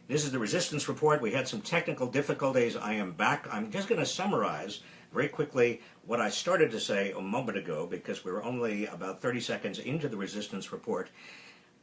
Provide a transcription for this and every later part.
This is the Resistance Report. We had some technical difficulties. I am back. I'm just going to summarize very quickly what I started to say a moment ago, because we were only about 30 seconds into the Resistance Report.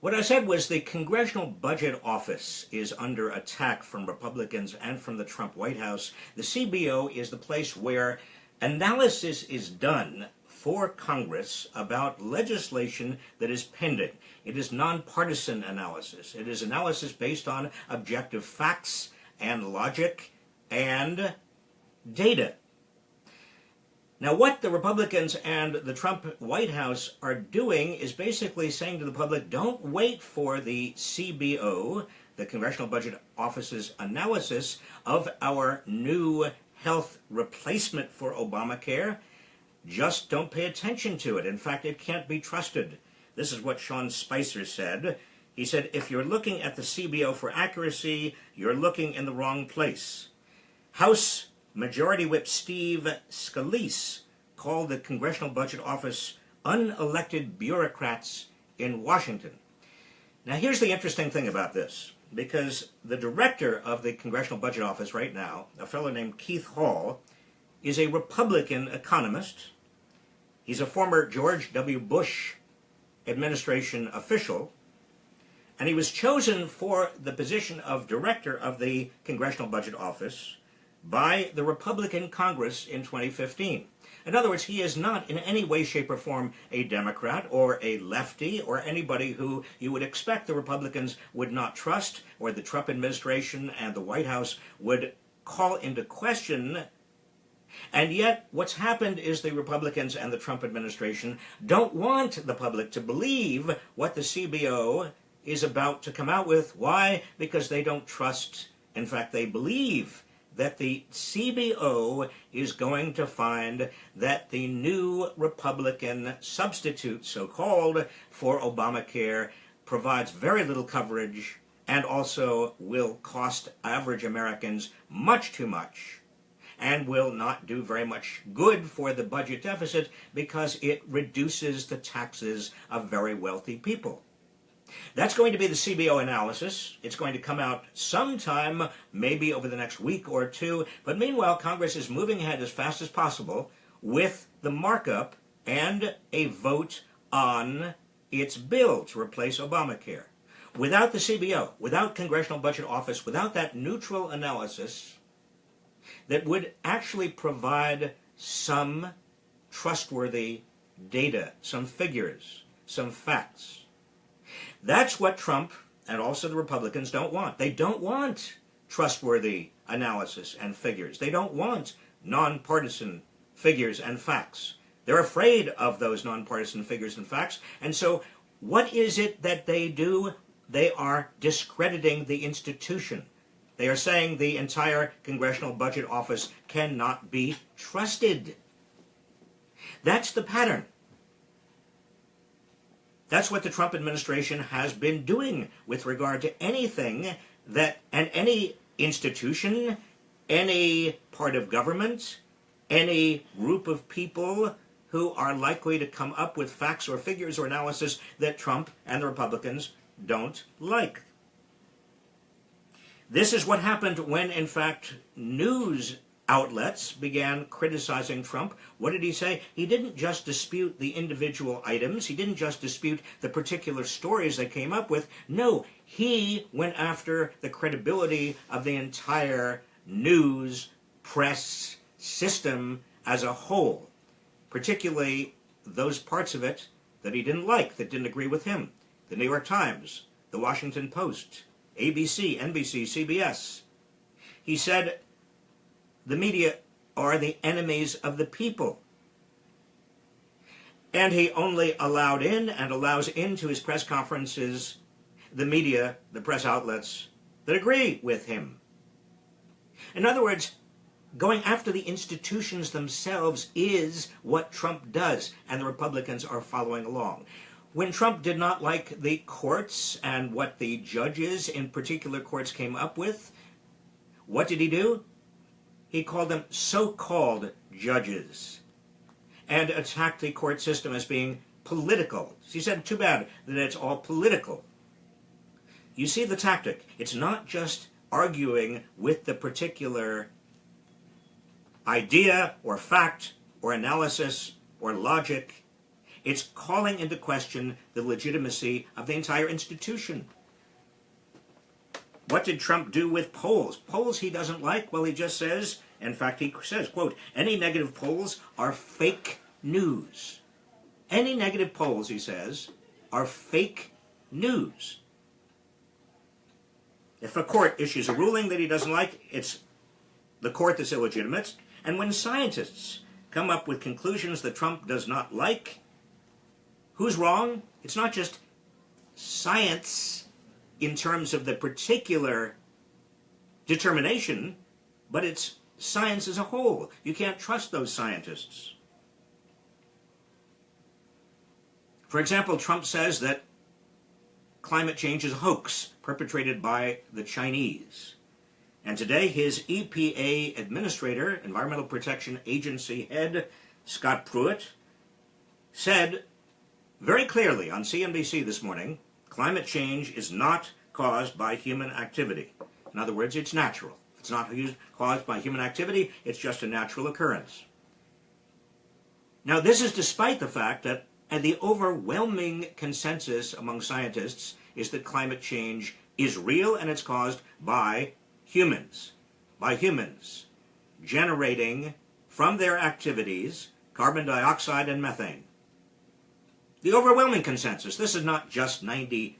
What I said was the Congressional Budget Office is under attack from Republicans and from the Trump White House. The CBO is the place where analysis is done for Congress about legislation that is pending. It is nonpartisan analysis. It is analysis based on objective facts and logic and data. Now, what the Republicans and the Trump White House are doing is basically saying to the public, don't wait for the CBO, the Congressional Budget Office's analysis of our new health replacement for Obamacare. Just don't pay attention to it. In fact, it can't be trusted. This is what Sean Spicer said. He said, if you're looking at the CBO for accuracy, you're looking in the wrong place. House Majority Whip Steve Scalise called the Congressional Budget Office unelected bureaucrats in Washington. Now, here's the interesting thing about this, because the director of the Congressional Budget Office right now, a fellow named Keith Hall, is a Republican economist. He's a former George W. Bush administration official, and he was chosen for the position of director of the Congressional Budget Office by the Republican Congress in 2015. In other words, he is not in any way, shape, or form a Democrat or a lefty or anybody who you would expect the Republicans would not trust, or the Trump administration and the White House would call into question. And yet, what's happened is the Republicans and the Trump administration don't want the public to believe what the CBO is about to come out with. Why? Because they don't trust. In fact, they believe that the CBO is going to find that the new Republican substitute, so-called, for Obamacare provides very little coverage and also will cost average Americans much too much, and will not do very much good for the budget deficit because it reduces the taxes of very wealthy people. That's going to be the CBO analysis. It's going to come out sometime, maybe over the next week or two. But meanwhile, Congress is moving ahead as fast as possible with the markup and a vote on its bill to replace Obamacare. Without the CBO, without Congressional Budget Office, without that neutral analysis that would actually provide some trustworthy data, some figures, some facts. That's what Trump and also the Republicans don't want. They don't want trustworthy analysis and figures. They don't want nonpartisan figures and facts. They're afraid of those nonpartisan figures and facts. And so what is it that they do? They are discrediting the institution. They are saying the entire Congressional Budget Office cannot be trusted. That's the pattern. That's what the Trump administration has been doing with regard to anything that, and any institution, any part of government, any group of people who are likely to come up with facts or figures or analysis that Trump and the Republicans don't like. This is what happened when, in fact, news outlets began criticizing Trump. What did he say? He didn't just dispute the individual items. He didn't just dispute the particular stories they came up with. No, he went after the credibility of the entire news press system as a whole, particularly those parts of it that he didn't like, that didn't agree with him. The New York Times, the Washington Post, ABC, NBC, CBS. He said the media are the enemies of the people. And he only allowed in and allows into his press conferences the media, the press outlets that agree with him. In other words, going after the institutions themselves is what Trump does, and the Republicans are following along. When Trump did not like the courts and what the judges in particular courts came up with, what did he do? He called them so-called judges and attacked the court system as being political. He said, too bad that it's all political. You see the tactic. It's not just arguing with the particular idea or fact or analysis or logic. It's calling into question the legitimacy of the entire institution. What did Trump do with polls? Polls he doesn't like? Well, he just says, in fact, he says, quote, any negative polls are fake news. Any negative polls, he says, are fake news. If a court issues a ruling that he doesn't like, it's the court that's illegitimate. And when scientists come up with conclusions that Trump does not like, who's wrong? It's not just science in terms of the particular determination, but it's science as a whole. You can't trust those scientists. For example, Trump says that climate change is a hoax perpetrated by the Chinese. And today, his EPA administrator, Environmental Protection Agency head, Scott Pruitt, said very clearly on CNBC this morning, climate change is not caused by human activity. In other words, it's natural. It's not caused by human activity, it's just a natural occurrence. Now, this is despite the fact that the overwhelming consensus among scientists is that climate change is real and it's caused by humans generating from their activities carbon dioxide and methane. The overwhelming consensus, this is not just 93%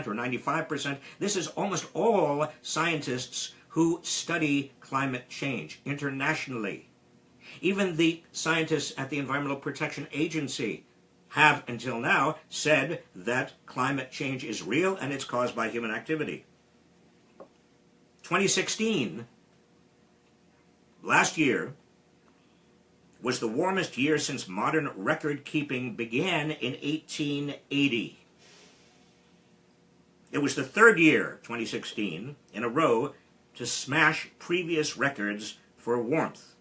or 95%, this is almost all scientists who study climate change internationally. Even the scientists at the Environmental Protection Agency have, until now, said that climate change is real and it's caused by human activity. 2016, last year, was the warmest year since modern record keeping began in 1880. It was the third year, 2016, in a row to smash previous records for warmth.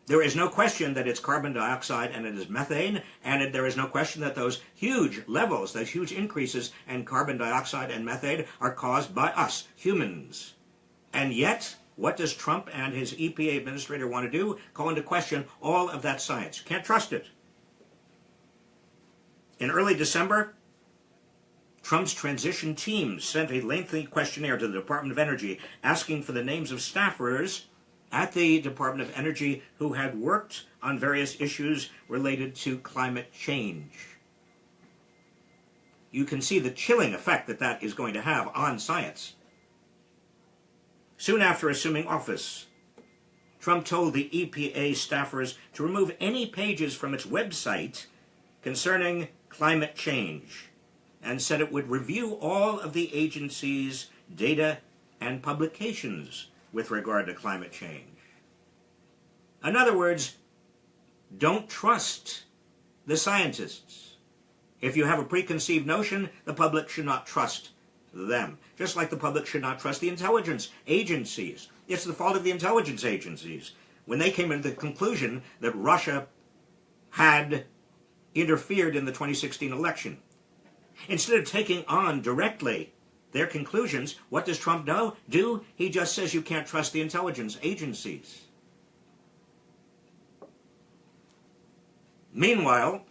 There is no question that it's carbon dioxide and it is methane, and there is no question that those huge levels, those huge increases in carbon dioxide and methane are caused by us, humans. And yet, what does Trump and his EPA administrator want to do? Call into question all of that science. Can't trust it. In early December, Trump's transition team sent a lengthy questionnaire to the Department of Energy asking for the names of staffers at the Department of Energy who had worked on various issues related to climate change. You can see the chilling effect that that is going to have on science. Soon after assuming office, Trump told the EPA staffers to remove any pages from its website concerning climate change and said it would review all of the agency's data and publications with regard to climate change. In other words, don't trust the scientists. If you have a preconceived notion, the public should not trust them. Just like the public should not trust the intelligence agencies. It's the fault of the intelligence agencies when they came to the conclusion that Russia had interfered in the 2016 election. Instead of taking on directly their conclusions, what does Trump do? He just says you can't trust the intelligence agencies. Meanwhile,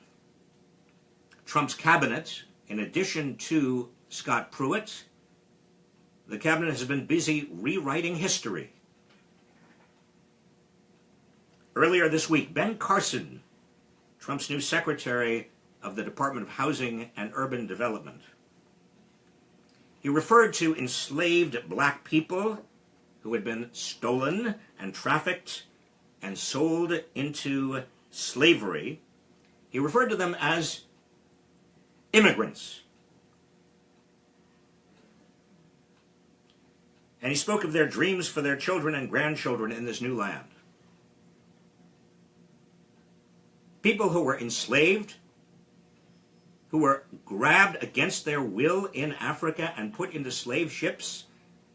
Trump's cabinet, in addition to Scott Pruitt, the cabinet has been busy rewriting history. Earlier this week, Ben Carson, Trump's new secretary of the Department of Housing and Urban Development, he referred to enslaved black people who had been stolen and trafficked and sold into slavery. He referred to them as immigrants. And he spoke of their dreams for their children and grandchildren in this new land. People who were enslaved, who were grabbed against their will in Africa and put into slave ships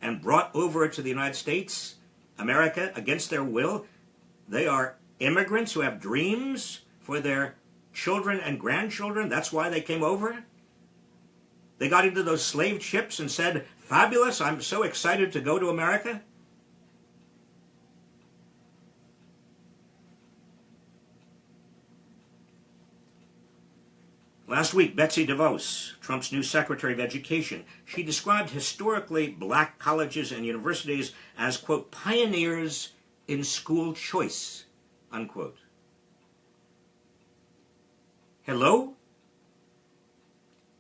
and brought over to the United States, America, against their will. They are immigrants who have dreams for their children and grandchildren. That's why they came over. They got into those slave ships and said, Fabulous. I'm so excited to go to America. Last week, Betsy DeVos, Trump's new Secretary of Education, she described historically black colleges and universities as, quote, pioneers in school choice, unquote. Hello?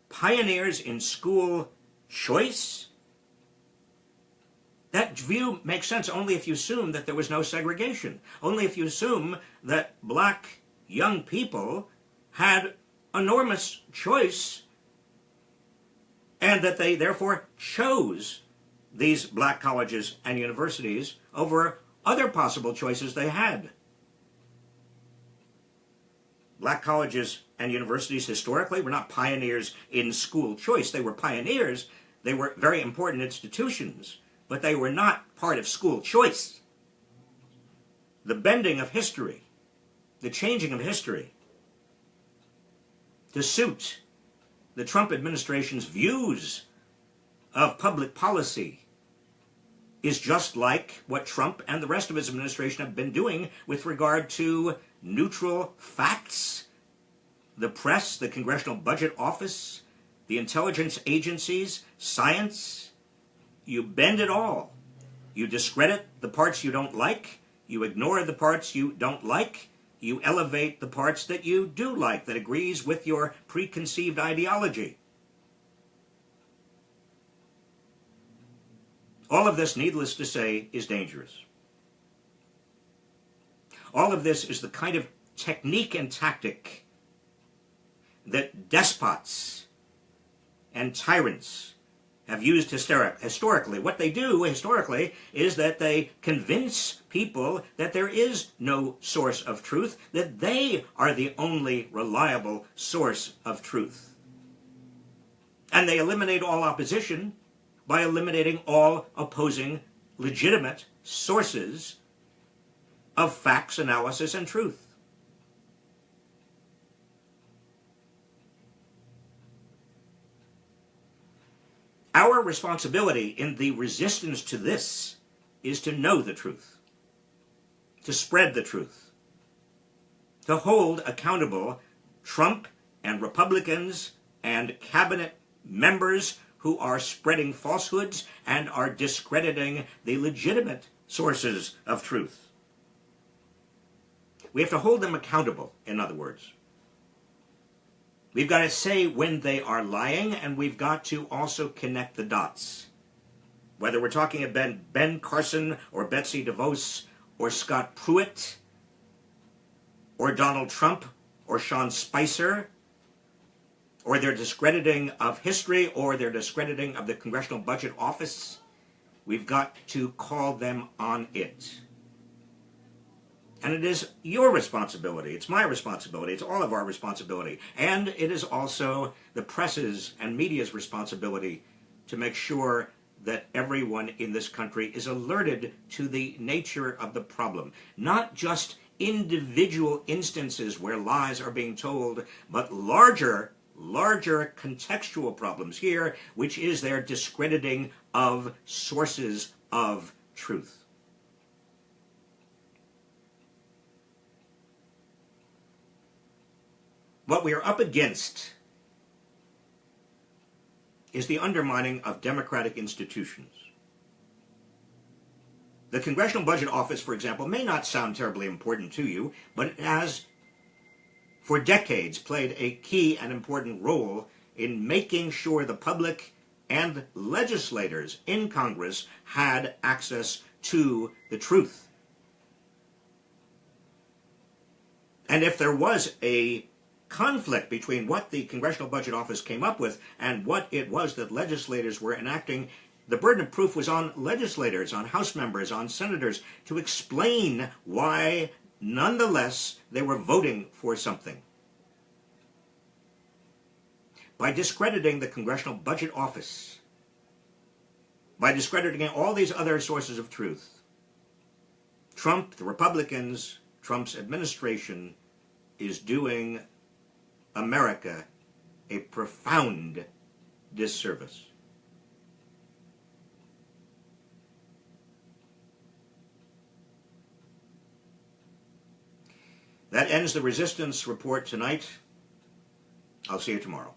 Pioneers in school choice? That view makes sense only if you assume that there was no segregation, only if you assume that black young people had enormous choice and that they therefore chose these black colleges and universities over other possible choices they had. Black colleges and universities historically were not pioneers in school choice. They were pioneers. They were very important institutions, but they were not part of school choice. The bending of history, the changing of history, to suit the Trump administration's views of public policy is just like what Trump and the rest of his administration have been doing with regard to neutral facts, the press, the Congressional Budget Office, the intelligence agencies, science. You bend it all. You discredit the parts you don't like. You ignore the parts you don't like. You elevate the parts that you do like, that agrees with your preconceived ideology. All of this, needless to say, is dangerous. All of this is the kind of technique and tactic that despots and tyrants have used historically. What they do historically is that they convince people that there is no source of truth, that they are the only reliable source of truth. And they eliminate all opposition by eliminating all opposing legitimate sources of facts, analysis, and truth. Our responsibility in the resistance to this is to know the truth, to spread the truth, to hold accountable Trump and Republicans and cabinet members who are spreading falsehoods and are discrediting the legitimate sources of truth. We have to hold them accountable, in other words. We've got to say when they are lying, and we've got to also connect the dots. Whether we're talking about Ben Carson or Betsy DeVos or Scott Pruitt or Donald Trump or Sean Spicer, or their discrediting of history or their discrediting of the Congressional Budget Office, we've got to call them on it. And it is your responsibility, it's my responsibility, it's all of our responsibility. And it is also the press's and media's responsibility to make sure that everyone in this country is alerted to the nature of the problem. Not just individual instances where lies are being told, but larger contextual problems here, which is their discrediting of sources of truth. What we are up against is the undermining of democratic institutions. The Congressional Budget Office, for example, may not sound terribly important to you, but it has, for decades, played a key and important role in making sure the public and legislators in Congress had access to the truth. And if there was a conflict between what the Congressional Budget Office came up with and what it was that legislators were enacting, the burden of proof was on legislators, on House members, on senators, to explain why, nonetheless, they were voting for something. By discrediting the Congressional Budget Office, by discrediting all these other sources of truth, Trump, the Republicans, Trump's administration is doing America a profound disservice. That ends the resistance report tonight. I'll see you tomorrow.